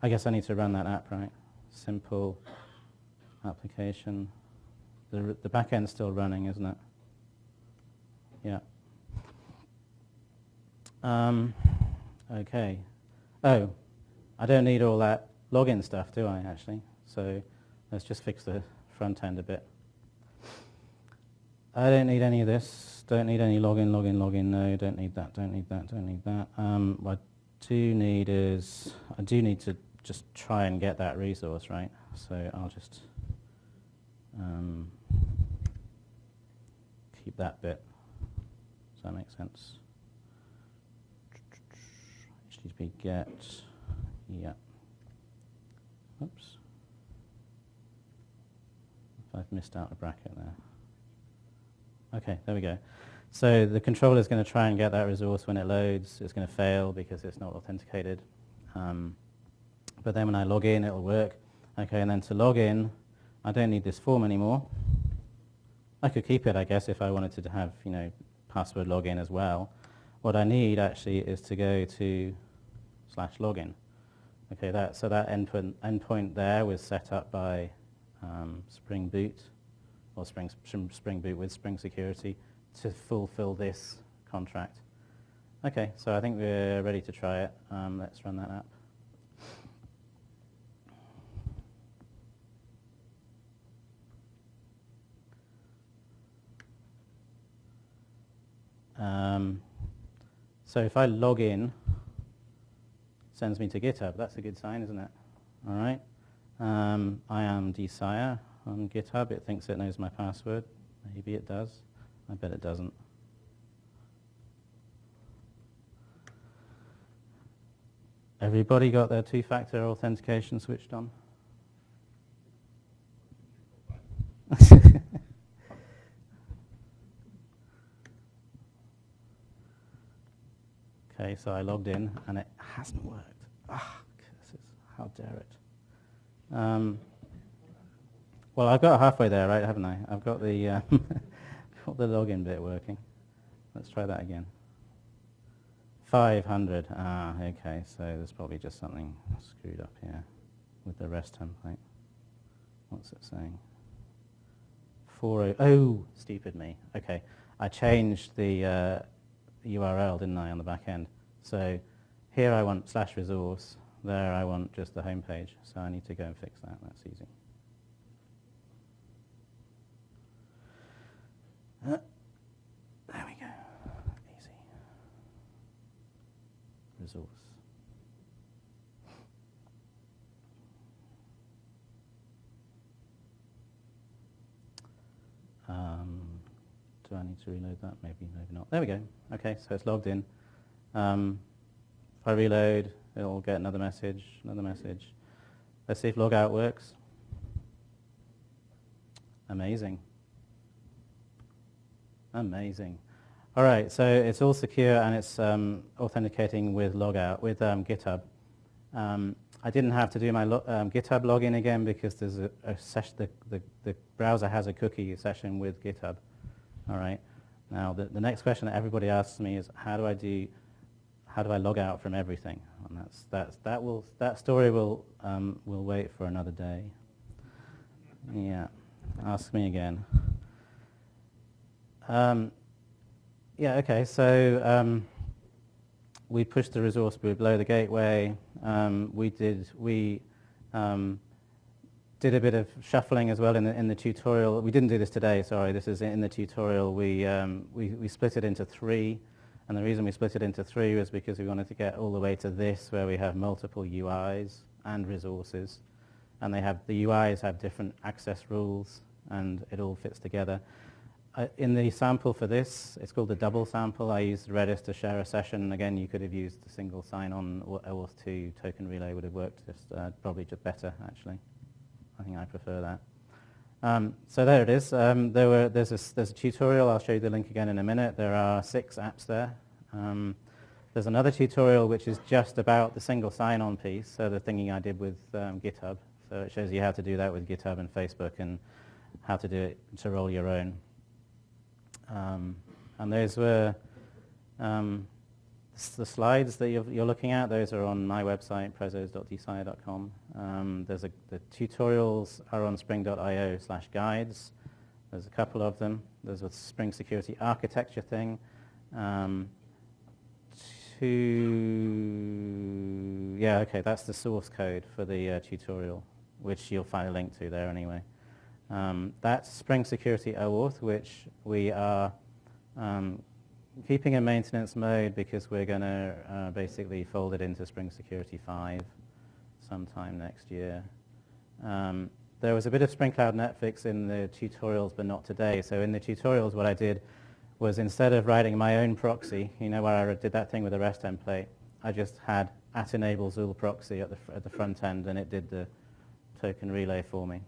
I guess I need to run that app, right? Simple application. The back end's still running, isn't it? Yeah. Okay. Oh, I don't need all that login stuff, do I, actually? So let's just fix the front end a bit. I don't need any of this. Don't need any login. No, don't need that, don't need that. What I do need is, I do need to just try and get that resource, right? So I'll just keep that bit. Does that make sense? HTTP get, yeah. Oops. I've missed out a bracket there. Okay, there we go. So the controller is going to try and get that resource when it loads. It's going to fail because it's not authenticated. But then when I log in, it'll work. Okay, and then to log in, I don't need this form anymore. I could keep it, I guess, if I wanted to have, password login as well. What I need actually is to go to /login. Okay, so that endpoint there was set up by Spring Boot, or Spring Boot with Spring Security to fulfill this contract. Okay, so I think we're ready to try it. Let's run that app. So if I log in, it sends me to GitHub. That's a good sign, isn't it? All right. I am Syer on GitHub. It thinks it knows my password. Maybe it does. I bet it doesn't. Everybody got their two-factor authentication switched on? Okay, so I logged in and it hasn't worked. Ah, curses, how dare it. Well, I've got halfway there, right, haven't I? I've got the got the login bit working. Let's try that again. 500. Ah, okay, so there's probably just something screwed up here with the REST template. What's it saying? 40. Oh, stupid me. Okay, I changed the URL, didn't I, on the back end? So here I want /resource. There I want just the home page. So I need to go and fix that. That's easy. There we go. Easy. Resource. Do I need to reload that? Maybe, maybe not. There we go. Okay, so it's logged in. If I reload, it'll get another message, another message. Let's see if logout works. Amazing. Amazing. All right, so it's all secure and it's authenticating with Logout, with GitHub. I didn't have to do my GitHub login again because there's a session, the browser has a cookie session with GitHub. All right. Now the next question that everybody asks me is how do I log out from everything? And that story will wait for another day. Yeah. Ask me again. Yeah, okay, so we pushed the resource below the gateway. We did a bit of shuffling as well in the tutorial. We didn't do this today, sorry, this is in the tutorial. We split it into 3, and the reason we split it into 3 was because we wanted to get all the way to this where we have multiple UIs and resources, and the UIs have different access rules, and it all fits together. In the sample for this, it's called the double sample. I used Redis to share a session. Again, you could have used the single sign-on or OAuth2 token relay would have worked probably just better, actually. I think I prefer that. So there it is. There's a tutorial. I'll show you the link again in a minute. There are 6 apps there. There's another tutorial which is just about the single sign-on piece, so the thingy I did with GitHub. So it shows you how to do that with GitHub and Facebook and how to do it to roll your own. And those were the slides that you're looking at. Those are on my website, prezos.dsire.com. The tutorials are on spring.io/guides. There's a couple of them. There's a Spring Security Architecture thing. Yeah, okay, that's the source code for the tutorial, which you'll find a link to there anyway. That's Spring Security OAuth, which we are keeping in maintenance mode because we're going to basically fold it into Spring Security 5 sometime next year. There was a bit of Spring Cloud Netflix in the tutorials, but not today. So in the tutorials, what I did was instead of writing my own proxy, you know where I did that thing with the REST template, I just had @enable Zool proxy at the front end, and it did the token relay for me.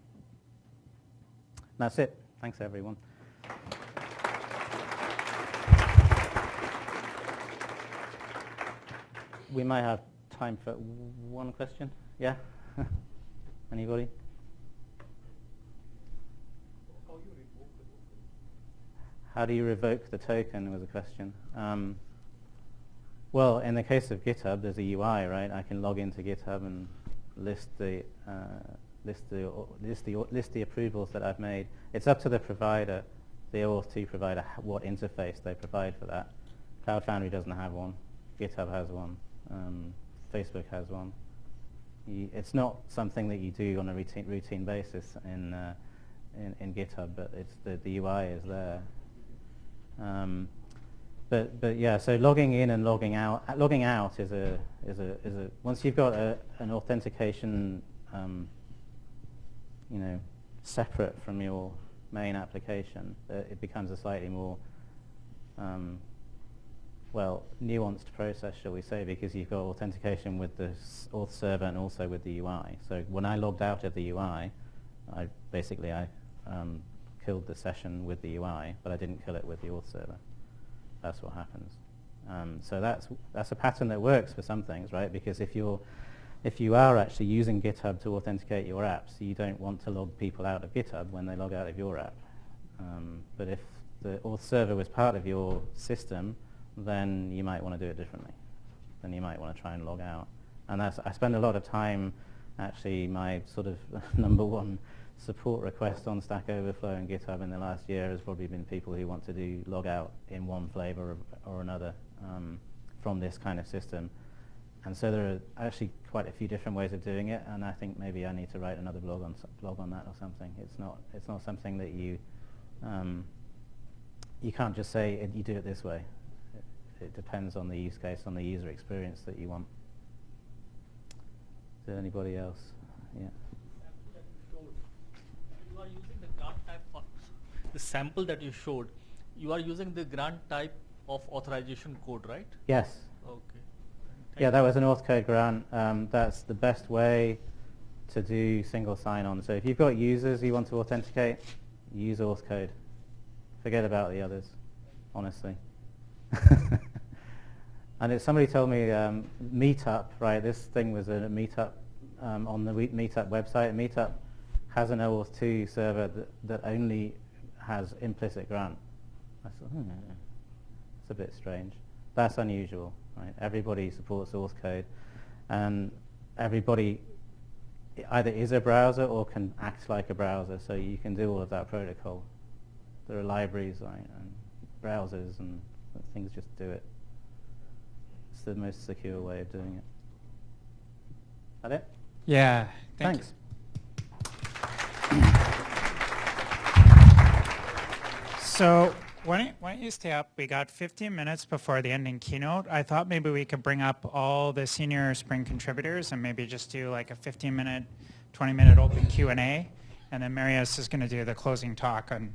That's it. Thanks, everyone. We might have time for one question. Yeah? Anybody? How do you revoke the token was a question. Well, in the case of GitHub, there's a UI, right? I can log into GitHub and list the approvals that I've made. It's up to the provider, the OAuth2 provider, what interface they provide for that. Cloud Foundry doesn't have one. GitHub has one. Facebook has one. It's not something that you do on a routine basis in GitHub, but it's the UI is there. But yeah, so logging in and logging out is a once you've got an authentication separate from your main application, it becomes a slightly more nuanced process, shall we say, because you've got authentication with the auth server and also with the UI. So when I logged out of the UI, I killed the session with the UI, but I didn't kill it with the auth server. That's what happens. So that's a pattern that works for some things, right? Because if you are actually using GitHub to authenticate your apps, you don't want to log people out of GitHub when they log out of your app. But if the auth server was part of your system, then you might want to do it differently. Then you might want to try and log out. And I spend a lot of time, actually, my sort of number one support request on Stack Overflow and GitHub in the last year has probably been people who want to do log out in one flavor or another from this kind of system. And so there are actually quite a few different ways of doing it, and I think maybe I need to write another blog on that or something. It's not something that you can't just say you do it this way. It depends on the use case, on the user experience that you want. Is there anybody else? Yeah. You are using the grant type for the sample that you showed. You are using the grant type of authorization code, right? Yes. Okay. Yeah, that was an auth code grant. That's the best way to do single sign-on. So if you've got users you want to authenticate, use source code. Forget about the others, honestly. And somebody told me Meetup, right? This thing was a Meetup on the Meetup website. Meetup has an OAuth 2 server that only has implicit grant. I thought, it's a bit strange. That's unusual, right? Everybody supports source code, and everybody either is a browser or can act like a browser, so you can do all of that protocol. There are libraries, right, and browsers, and things just do it. It's the most secure way of doing it. That it? Yeah, Thanks. So why don't you stay up? We got 15 minutes before the ending keynote. I thought maybe we could bring up all the senior Spring contributors and maybe just do like a 15-minute, 20-minute open Q&A. And then Marius is going to do the closing talk on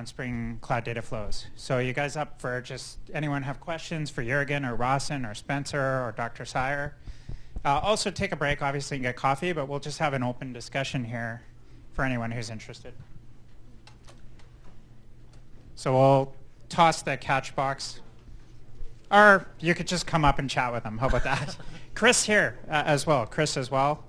Spring Cloud Data Flows. So you guys up for just anyone have questions for Jürgen or Rawson or Spencer or Dr. Syer? Also take a break, obviously, and get coffee, but we'll just have an open discussion here for anyone who's interested. So we'll toss the catch box. Or you could just come up and chat with them. How about that? Chris here as well. Chris as well.